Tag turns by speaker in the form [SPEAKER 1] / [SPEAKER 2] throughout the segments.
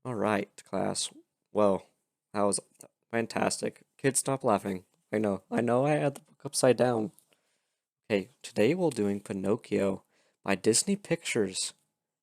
[SPEAKER 1] All right, class. Well, that was fantastic. Kids, stop laughing. I know I had the book upside down. Okay, today we're doing Pinocchio by Disney Pictures.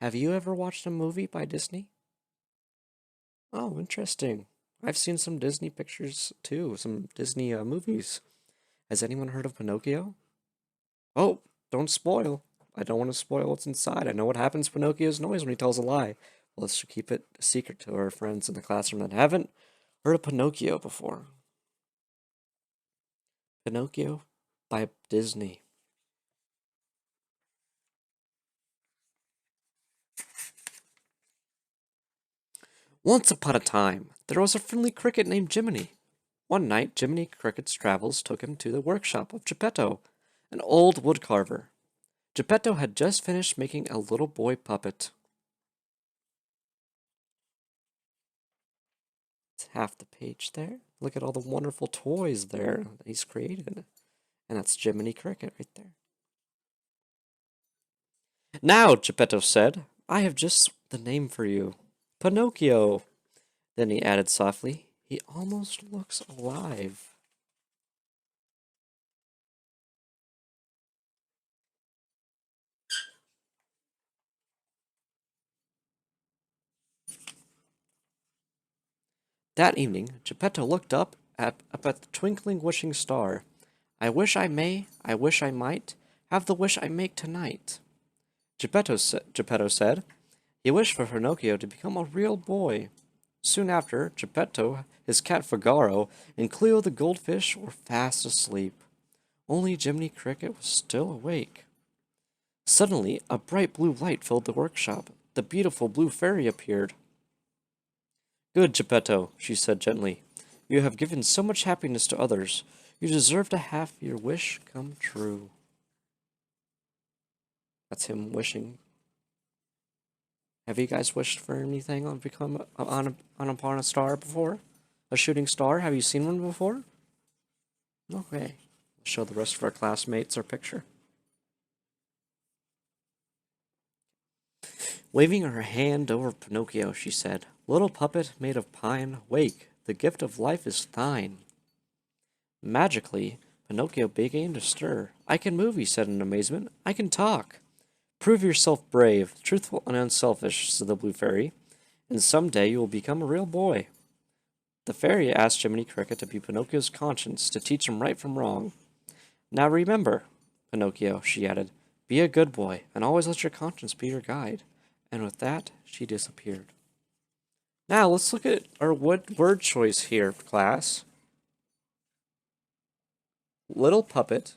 [SPEAKER 1] Have you ever watched a movie by Disney? Oh, interesting. I've seen some Disney pictures too, some Disney movies. Has anyone heard of Pinocchio? Oh, don't spoil. I don't want to spoil what's inside. I know what happens to Pinocchio's noise when he tells a lie. Well, let's keep it a secret to our friends in the classroom that haven't heard of Pinocchio before. Pinocchio by Disney. Once upon a time, there was a friendly cricket named Jiminy. One night, Jiminy Cricket's travels took him to the workshop of Geppetto, an old woodcarver. Geppetto had just finished making a little boy puppet. It's half the page there. Look at all the wonderful toys there that he's created. And that's Jiminy Cricket right there. Now, Geppetto said, I have just the name for you. Pinocchio. Then he added softly, he almost looks alive. That evening, Geppetto looked up at the twinkling wishing star. I wish I might, have the wish I make tonight. Geppetto said he wished for Pinocchio to become a real boy. Soon after, Geppetto, his cat Figaro, and Cleo the goldfish were fast asleep. Only Jiminy Cricket was still awake. Suddenly, a bright blue light filled the workshop. The beautiful blue fairy appeared. Good, Geppetto, she said gently. You have given so much happiness to others. You deserve to have your wish come true. That's him wishing. Have you guys wished for anything on become on upon a star before? A shooting star? Have you seen one before? Okay. I'll show the rest of our classmates our picture. Waving her hand over Pinocchio, she said, Little puppet made of pine, wake, the gift of life is thine. Magically, Pinocchio began to stir. I can move, he said in amazement. I can talk. Prove yourself brave, truthful, and unselfish, said the Blue Fairy, and some day you will become a real boy. The fairy asked Jiminy Cricket to be Pinocchio's conscience, to teach him right from wrong. Now remember, Pinocchio, she added, be a good boy, and always let your conscience be your guide. And with that, she disappeared. Now, let's look at our word choice here, class. Little puppet,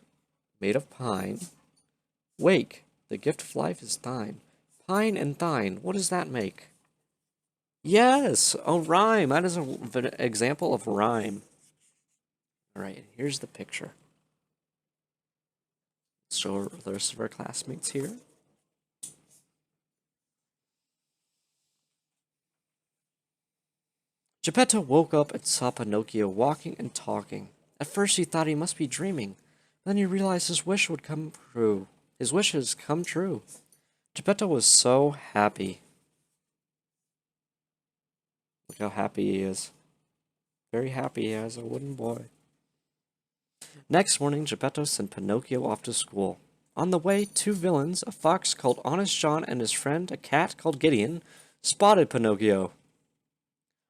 [SPEAKER 1] made of pine. Wake, the gift of life is thine. Pine and thine, what does that make? Yes, a rhyme. That is an example of rhyme. All right, here's the picture. Show the rest of our classmates here. Geppetto woke up and saw Pinocchio walking and talking. At first he thought he must be dreaming. Then he realized his wish would come true. His wishes come true. Geppetto was so happy. Look how happy he is. Very happy as a wooden boy. Next morning, Geppetto sent Pinocchio off to school. On the way, two villains, a fox called Honest John and his friend, a cat called Gideon, spotted Pinocchio.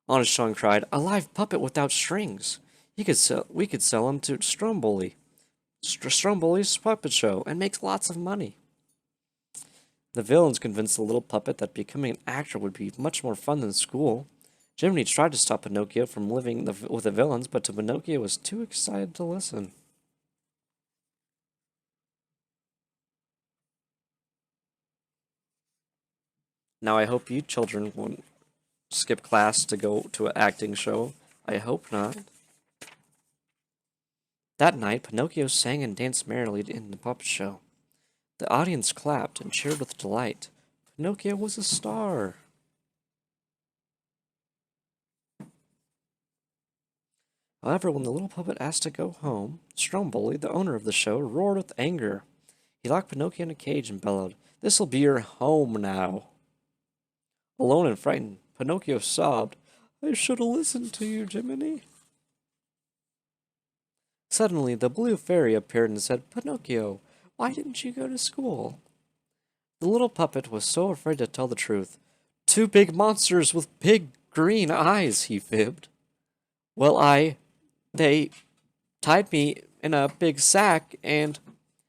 [SPEAKER 1] Honest John cried, a live puppet without strings. We could sell him to Stromboli. Stromboli's puppet show and make lots of money. The villains convinced the little puppet that becoming an actor would be much more fun than school. Jiminy tried to stop Pinocchio from living with the villains, but Pinocchio was too excited to listen. Now I hope you children won't skip class to go to an acting show. I hope not. That night, Pinocchio sang and danced merrily in the puppet show. The audience clapped and cheered with delight. Pinocchio was a star. However, when the little puppet asked to go home, Stromboli, the owner of the show, roared with anger. He locked Pinocchio in a cage and bellowed, This'll be your home now. Alone and frightened, Pinocchio sobbed, I should have listened to you, Jiminy. Suddenly, the blue fairy appeared and said, Pinocchio, why didn't you go to school? The little puppet was so afraid to tell the truth. Two big monsters with big green eyes, he fibbed. Well, they tied me in a big sack, and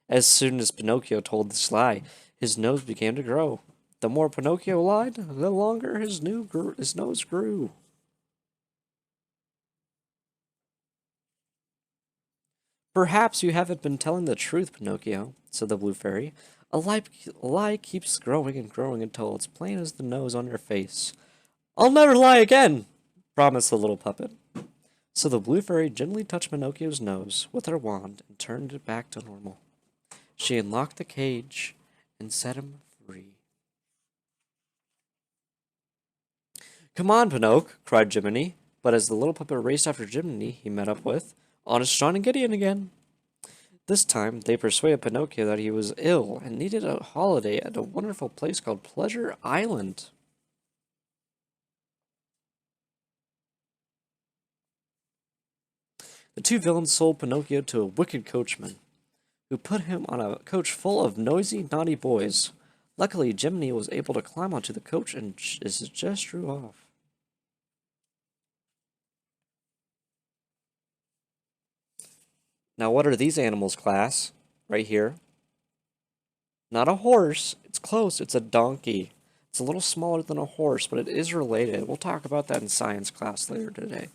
[SPEAKER 1] as soon as Pinocchio told this lie, his nose began to grow. The more Pinocchio lied, the longer his nose grew. Perhaps you haven't been telling the truth, Pinocchio, said the blue fairy. A lie keeps growing and growing until it's plain as the nose on your face. I'll never lie again, promised the little puppet. So the blue fairy gently touched Pinocchio's nose with her wand and turned it back to normal. She unlocked the cage and set him free. Come on, Pinocchio, cried Jiminy, but as the little puppet raced after Jiminy, he met up with Honest John and Gideon again. This time, they persuaded Pinocchio that he was ill and needed a holiday at a wonderful place called Pleasure Island. The two villains sold Pinocchio to a wicked coachman, who put him on a coach full of noisy, naughty boys. Luckily, Jiminy was able to climb onto the coach and just drew off. Now, what are these animals, class? Right here. Not a horse. It's close. It's a donkey. It's a little smaller than a horse, but it is related. We'll talk about that in science class later today.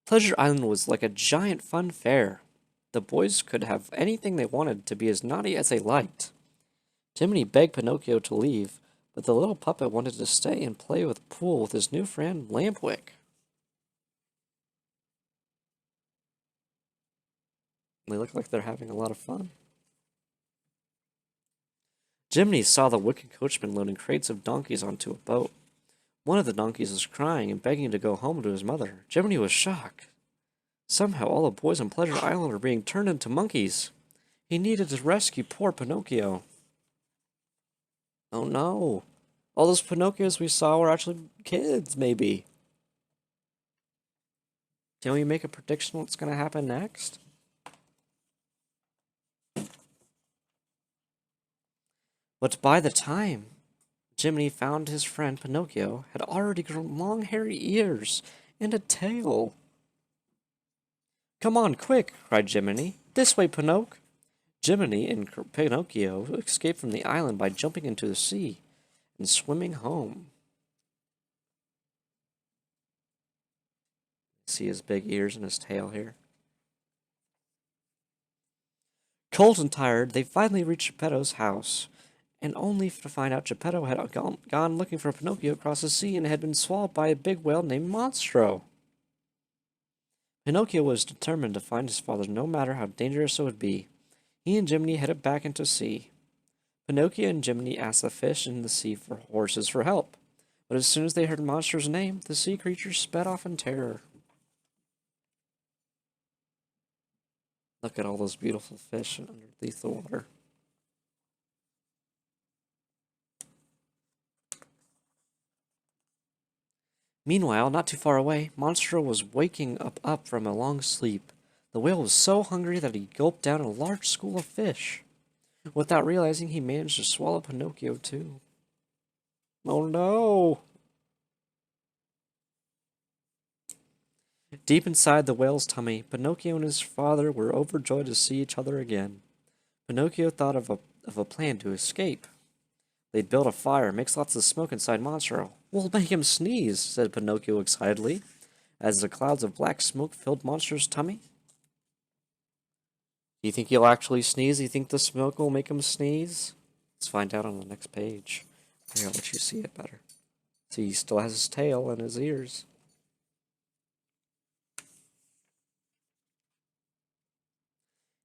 [SPEAKER 1] Pleasure Island was like a giant fun fair. The boys could have anything they wanted to be as naughty as they liked. Jiminy begged Pinocchio to leave, but the little puppet wanted to stay and play with pool with his new friend Lampwick. They look like they're having a lot of fun. Jiminy saw the wicked coachman loading crates of donkeys onto a boat. One of the donkeys was crying and begging to go home to his mother. Jiminy was shocked. Somehow all the boys on Pleasure Island were being turned into monkeys. He needed to rescue poor Pinocchio. Oh no. All those Pinocchios we saw were actually kids, maybe. Can we make a prediction what's going to happen next? But by the time Jiminy found his friend Pinocchio had already grown long hairy ears and a tail. Come on, quick, cried Jiminy. This way, Pinocchio. Jiminy and Pinocchio escaped from the island by jumping into the sea and swimming home. See his big ears and his tail here. Cold and tired, they finally reached Geppetto's house, and only to find out Geppetto had gone looking for Pinocchio across the sea and had been swallowed by a big whale named Monstro. Pinocchio was determined to find his father no matter how dangerous it would be. He and Jiminy headed back into sea. Pinocchio and Jiminy asked the fish in the sea for horses for help, but as soon as they heard Monstro's name, the sea creatures sped off in terror. Look at all those beautiful fish underneath the water. Meanwhile, not too far away, Monstro was waking up from a long sleep. The whale was so hungry that he gulped down a large school of fish. Without realizing, he managed to swallow Pinocchio too. Oh no! Deep inside the whale's tummy, Pinocchio and his father were overjoyed to see each other again. Pinocchio thought of a plan to escape. They'd build a fire, mix lots of smoke inside Monstro. We'll make him sneeze, said Pinocchio excitedly, as the clouds of black smoke filled Monstro's tummy. Do you think he'll actually sneeze? Do you think the smoke will make him sneeze? Let's find out on the next page. Here, I'll let you see it better. See, he still has his tail and his ears.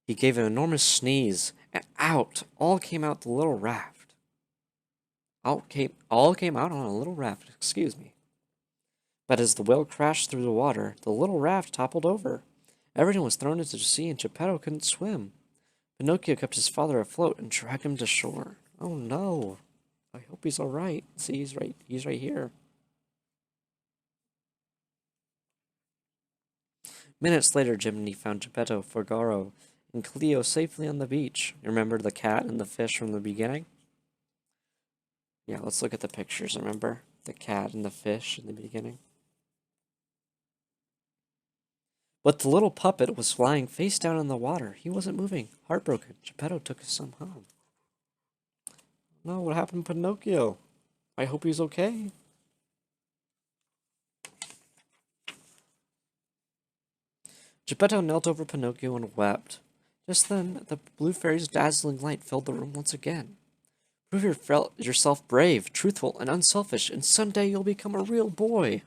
[SPEAKER 1] He gave an enormous sneeze, and out all came out the little raft. All came out on a little raft, excuse me. But as the whale crashed through the water, the little raft toppled over. Everyone was thrown into the sea, and Geppetto couldn't swim. Pinocchio kept his father afloat and dragged him to shore. Oh no. I hope he's alright. See, he's right here. Minutes later, Jiminy found Geppetto, Figaro, and Cleo safely on the beach. Remember the cat and the fish from the beginning? Yeah, let's look at the pictures, remember? The cat and the fish in the beginning. But the little puppet was flying face down in the water. He wasn't moving. Heartbroken, Geppetto took his son home. No, what happened to Pinocchio? I hope he's okay. Geppetto knelt over Pinocchio and wept. Just then, the blue fairy's dazzling light filled the room once again. Prove yourself brave, truthful, and unselfish, and someday you'll become a real boy,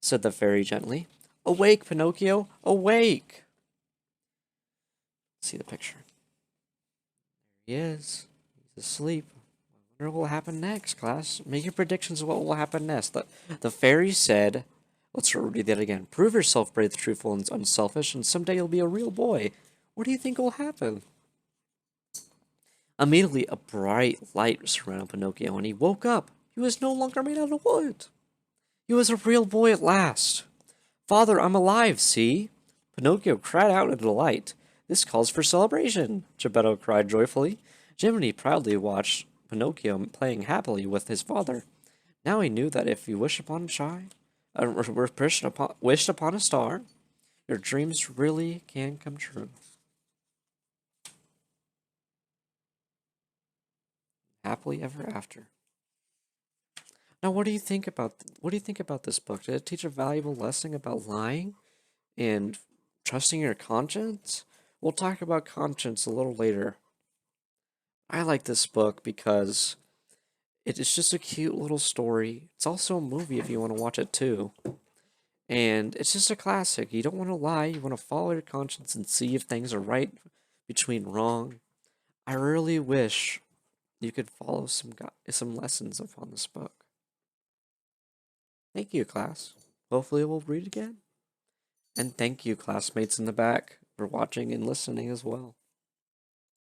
[SPEAKER 1] said the fairy gently. Awake, Pinocchio, awake! See the picture. There he is. He's asleep. I wonder what will happen next, class. Make your predictions of what will happen next. The fairy said, let's read that again. Prove yourself brave, truthful, and unselfish, and someday you'll be a real boy. What do you think will happen? Immediately, a bright light surrounded Pinocchio, and he woke up. He was no longer made out of wood. He was a real boy at last. Father, I'm alive, see? Pinocchio cried out in delight. This calls for celebration, Geppetto cried joyfully. Jiminy proudly watched Pinocchio playing happily with his father. Now he knew that if you wished upon a star, your dreams really can come true. Happily ever after. Now, what do you think about this book? Did it teach a valuable lesson about lying and trusting your conscience? We'll talk about conscience a little later. I like this book because it is just a cute little story. It's also a movie if you want to watch it too. And it's just a classic. You don't want to lie, you want to follow your conscience and see if things are right between wrong. I really wish you could follow some lessons upon this book. Thank you, class. Hopefully we'll read again. And thank you, classmates in the back, for watching and listening as well.